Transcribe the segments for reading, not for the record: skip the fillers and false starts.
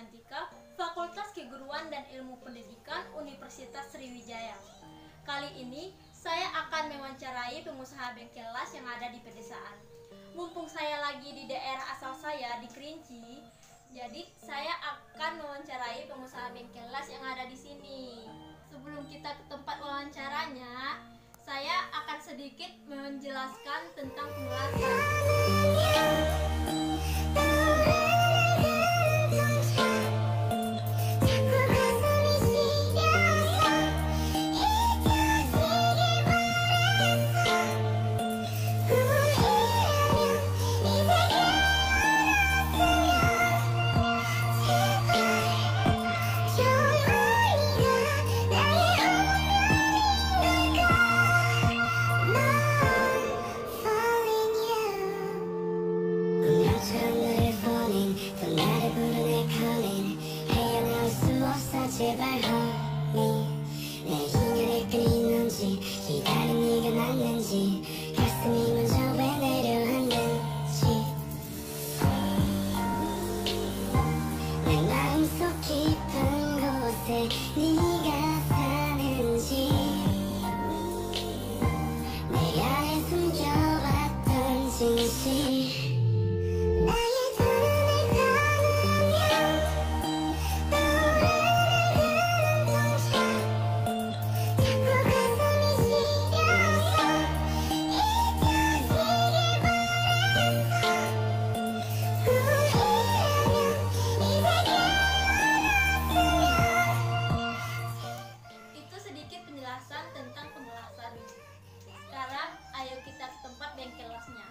Wijantika, Fakultas Keguruan dan Ilmu Pendidikan Universitas Sriwijaya. Kali ini saya akan mewawancarai pengusaha bengkel las yang ada di pedesaan. Mumpung saya lagi di daerah asal saya di Kerinci, jadi saya akan mewawancarai pengusaha bengkel las yang ada di sini. Sebelum kita ke tempat wawancaranya, saya akan sedikit menjelaskan tentang pengelasan. 제발 honey 내 인연의 끈이 있는지 기다린 네가 맞는지 가슴이 먼저 왜 내려앉는지 내 마음속 깊은 곳에 네가 사는지 내 안에 숨겨왔던 진실 tentang pengelasan. Sekarang ayo kita ke tempat bengkel lasnya.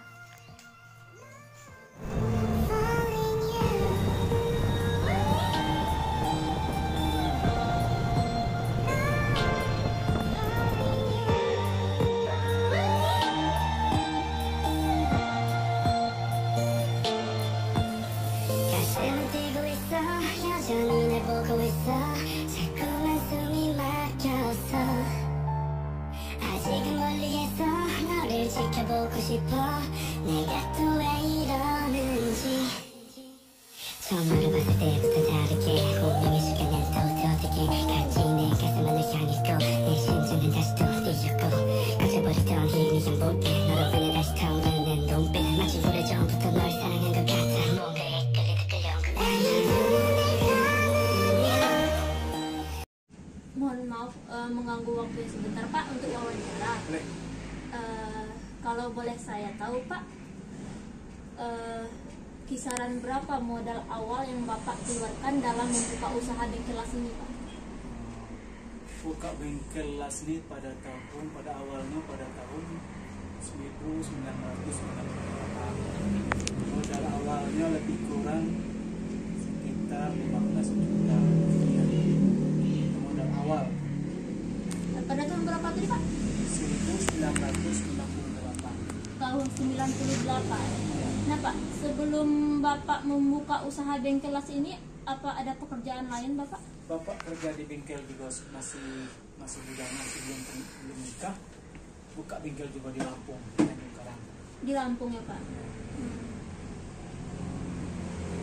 가슴은 뛰고 있어 여전히 날 보고 있어 자꾸만 숨이 막혀서 아직은 멀리에서 너를 지켜보고 싶어 내가 또 왜 이러는지 처음 너를 봤을 때부터 다르게 운명의 시간은 또 어떻게 갈지 내 가슴은 널 향했고 내 심장은 다시 또 뛰었고 가져버렸던 힘이 전부게 너로 인해 다시 타오르는 눈빛 마치 오래전부터 널 사랑한 것 같아 뭔가에 끌려온 것 Mohon maaf mengganggu waktunya sebentar Pak untuk wawancara. Kalau boleh saya tahu Pak, kisaran berapa modal awal yang Bapak keluarkan dalam membuka usaha bengkel las ini Pak? Buka bengkel las ini pada awalnya pada tahun 1998. Modal awalnya lebih kurang sekitar 15 juta. Modal awal. Pada tahun berapa tadi Pak? 1998. Tahun 98. Nah Pak, sebelum Bapak membuka usaha bengkel las ini, apa ada pekerjaan lain Bapak? Bapak kerja di bengkel juga masih muda, masih belum nikah. Buka bengkel juga di Lampung, Di Lampung ya Pak.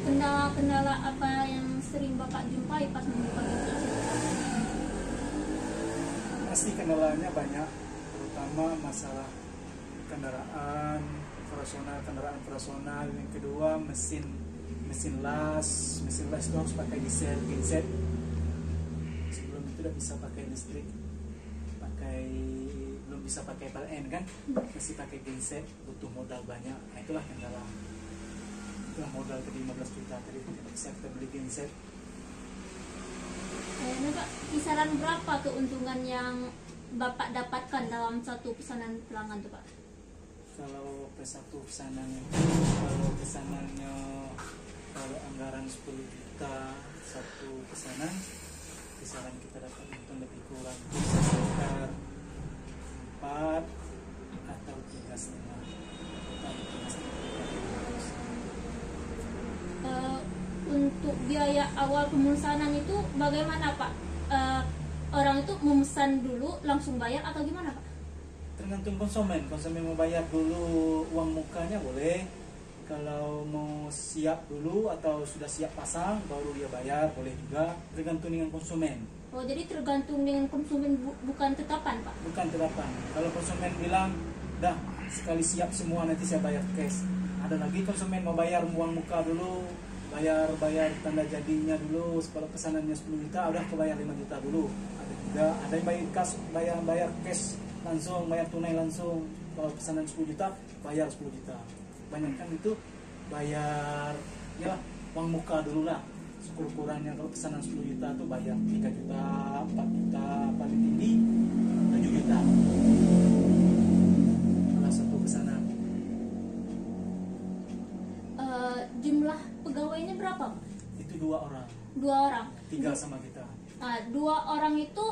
Kendala-kendala apa yang sering Bapak jumpai pas membuka bengkel? Pasti kendalanya banyak, terutama masalah kendaraan personal. Yang kedua mesin las itu harus pakai diesel genset. Sebelum itu tidak bisa pakai listrik, belum bisa pakai PLN kan, masih pakai genset, butuh modal banyak. Nah, itulah kendala. Itulah modal ke 15 juta tadi tidak bisa kita beli genset. Nah Pak, kisaran berapa keuntungan yang Bapak dapatkan dalam satu pesanan pelanggan tuh Pak? Kalau anggaran 10 juta satu pesanan, kisaran kita dapat untung lebih kurang sekitar 4 atau 3,5. Untuk biaya awal pemesanan itu bagaimana Pak? Orang itu memesan dulu langsung bayar atau gimana Pak? Tergantung konsumen mau bayar dulu uang mukanya boleh, kalau mau siap dulu atau sudah siap pasang baru dia bayar, boleh juga, tergantung dengan konsumen. Oh, jadi tergantung dengan konsumen, bukan tetapan, Pak? Bukan tetapan. Kalau konsumen bilang, dah sekali siap semua nanti saya bayar cash. Ada lagi konsumen mau bayar uang muka dulu, bayar tanda jadinya dulu. Kalau pesanannya 10 juta, udah kebayar 5 juta dulu. Ada juga, ada yang bayar cash langsung, bayar tunai langsung. Kalau pesanan 10 juta, bayar 10 juta. Banyak kan itu bayar ya uang muka dulu lah. Syukur-syukurannya kalau pesanan 10 juta tuh bayar 3 juta, 4 juta, paling tinggi 7 juta. Salah satu pesanan. Jumlah pegawainya berapa, Pak? Itu 2 orang. 2 orang. 3 sama kita. Nah, 2 orang itu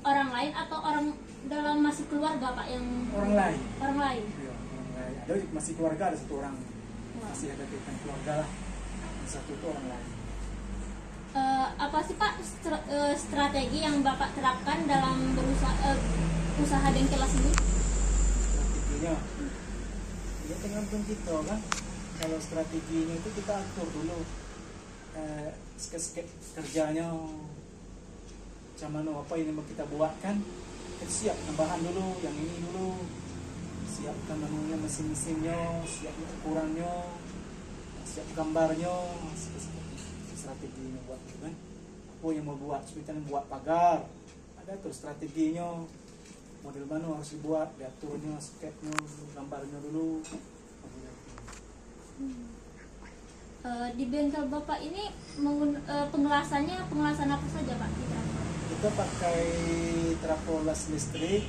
orang lain atau orang dalam masih keluarga, Pak, yang Orang lain. orang lain? Iya, orang lain. Ada masih keluarga, ada 1 orang. Masih ada kaitan keluarga lah. Yang 1 itu orang lain. Apa sih, Pak, strategi yang Bapak terapkan dalam usaha bengkel las ini? Strateginya ya tergantung kita kan. Kalau strateginya itu kita atur dulu sketch kerjanya macam mana, apa yang mau kita buat kan. Kita siap tambahan dulu, yang ini dulu, siapkan menunya, mesin-mesinnya, siap ukurannya, siap gambarnya, strateginya buat gitu kan. Apa yang mau buat, kita buat pagar, ada tuh strateginya, model mana harus dibuat, diaturnya, sketchnya, gambarnya dulu. Di bengkel Bapak ini pengelasannya pengelasan apa saja, Pak? Kita pakai trafo las listrik,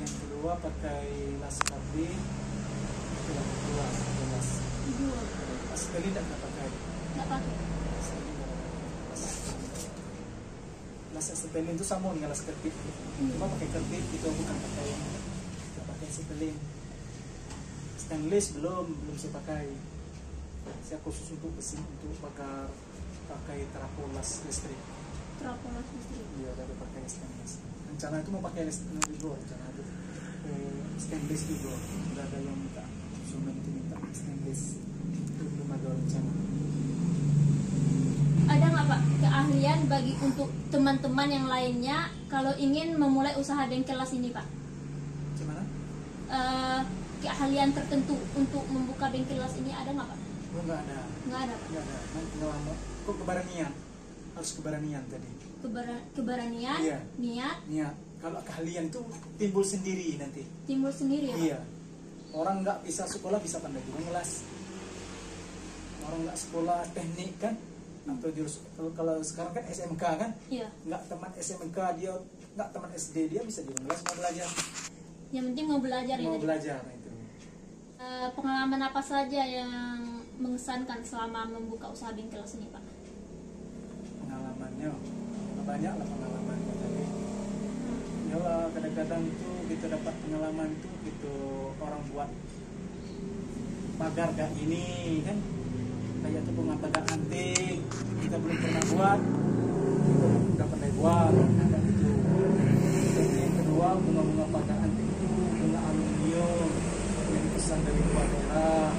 yang kedua pakai las karbit, yang kedua las aspelin tidak pakai. Nggak pakai. Las aspelin itu sama dengan las karbit, cuma pakai karbit itu bukan pakai aspelin. Stainless belum saya pakai. Saya khusus untuk besi, untuk pakai trafo las listrik. Trafo las listrik. Iya, ada pakai stainless. Rencana itu mau pakai stainless juga, rencana itu stainless juga. Sudah ada yang minta, konsumen itu minta stainless. Itu belum ada rencana. Ada nggak, Pak, keahlian bagi untuk teman-teman yang lainnya kalau ingin memulai usaha bengkel las ini, Pak? Gimana? Keahlian tertentu untuk membuka bengkel las ini ada nggak, Pak? Oh, nggak ada. Nggak ada, Pak. Nggak ada. Pengalaman. Kok keberanian? Harus keberanian tadi. Keberanian, Iya. niat, Kalau keahlian itu timbul sendiri nanti. timbul sendiri, ya, Pak? Iya. Orang nggak bisa sekolah bisa pandai juga ngelas. Orang nggak sekolah teknik kan, atau jurus, kalau sekarang kan SMK kan, Iya. nggak teman SMK dia, nggak teman SD dia bisa juga ngelas, mau belajar. Yang penting mau belajar, Mau ya. belajar itu. Pengalaman apa saja yang mengesankan selama membuka usaha bengkel las ini, Pak? Pengalamannya banyak lah pengalamannya tadi. Ya lah, kadang-kadang itu kita dapat pengalaman itu gitu, orang buat pagar gak ini kan, kayak itu bunga pagar antik kita belum pernah buat, kita udah pandai buat, ada itu. Dan yang kedua, bunga-bunga pagar antik itu bunga aluminium yang dipesan dari luar daerah.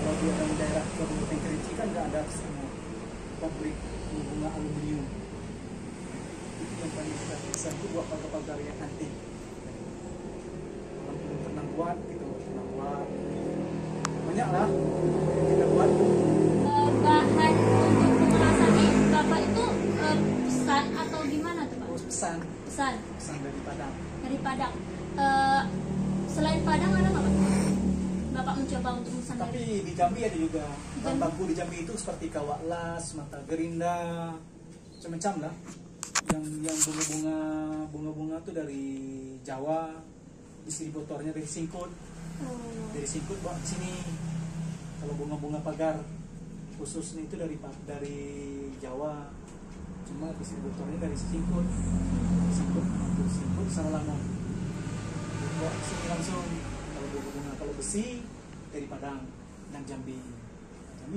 Kalau di daerah Kabupaten Kerinci kan nggak ada semua pabrik bunga aluminium. Itu yang paling kita pesan itu buat pagar-pagar yang antik. Kalau belum pernah buat, kita belum pernah buat. Banyak lah yang kita buat. Bahan untuk pengelasannya Bapak itu pesan atau gimana tuh, Pak? Terus pesan Pesan dari Padang. dari Padang. Selain Padang ada nggak, Pak? Bapak mencoba untuk pesan dari Tapi di Jambi ada juga. Bahan baku di Jambi itu seperti kawak las, mata gerinda, macam-macam lah. Yang bunga-bunga tuh dari Jawa, distributornya dari Singkut. Dari Singkut bawa ke sini. Kalau bunga-bunga pagar khususnya itu dari Jawa, cuma distributornya dari Singkut sana lama bawa ke sini langsung. Kalau bunga-bunga, kalau besi dari Padang dan Jambi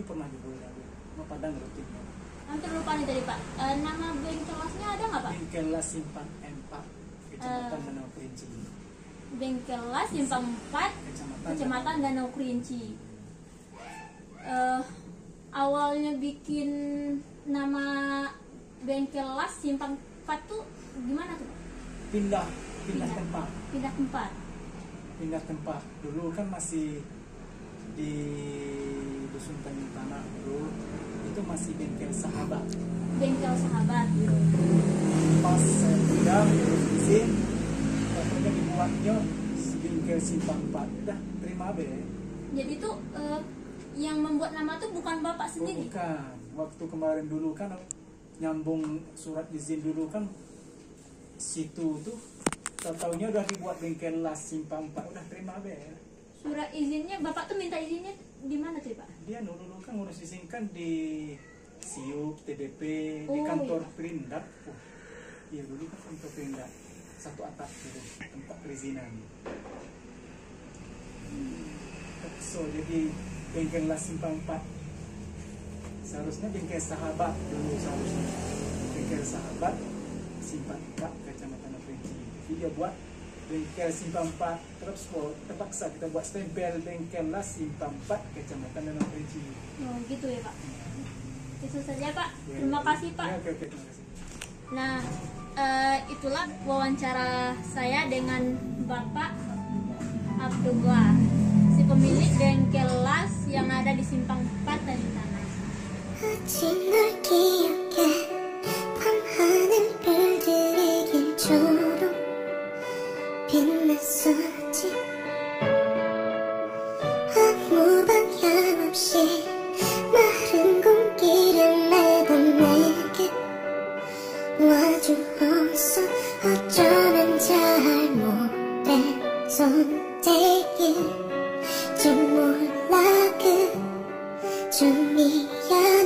pernah juga dari Padang rutinnya. Hampir lupa nih tadi, Pak. Nama bengkel lasnya ada nggak, Pak? Bengkel Las Simpang 4, Kecamatan Danau Kerinci. Bengkel las Simpang 4, Kecamatan Danau Kerinci. awalnya bikin nama bengkel las Simpang 4 tuh gimana tuh Pak? Pindah tempat. Pindah tempat. Dulu kan masih di Dusun Tanjung Tanah dulu, itu masih bengkel sahabat. Bengkel sahabat. Pas saya pindah terus izin, pokoknya dibuatnya bengkel Simpang 4. Udah terima be. Jadi tuh yang membuat nama tuh bukan Bapak sendiri? Bukan. Waktu kemarin dulu kan nyambung surat izin dulu kan situ tuh, tahu-taunya udah dibuat bengkel las Simpang 4. Udah terima be. Surat izinnya Bapak tuh minta izinnya di mana tuh Pak? Dia dulu kan ngurus izin kan di SIUP, TDP, di Oh, kantor iya. Perindak. Iya dulu kan kantor Perindak, satu atap gitu, tempat perizinan. So jadi bengkel las Simpang 4. Seharusnya bengkel sahabat dulu seharusnya. Bengkel sahabat Simpang 4 Kecamatan Perinci. Jadi dia buat bengkel Simpang 4, terus terpaksa kita buat stempel bengkel las Simpang 4 Kecamatan Perinci. Oh gitu ya Pak. Itu saja Pak. Terima kasih Pak. Ya, oke, terima kasih. Nah, itulah wawancara saya dengan Bapak Abdullah, si pemilik bengkel las yang ada di Simpang 4 Tanjung Tanah. 아직 널 기억해 밤하늘 별들이 길처럼 빛났었지 아무 방향 없이 마른 공기를 매던 내게 와주었어 어쩌면 잘못된 선택일지 몰라 그중이야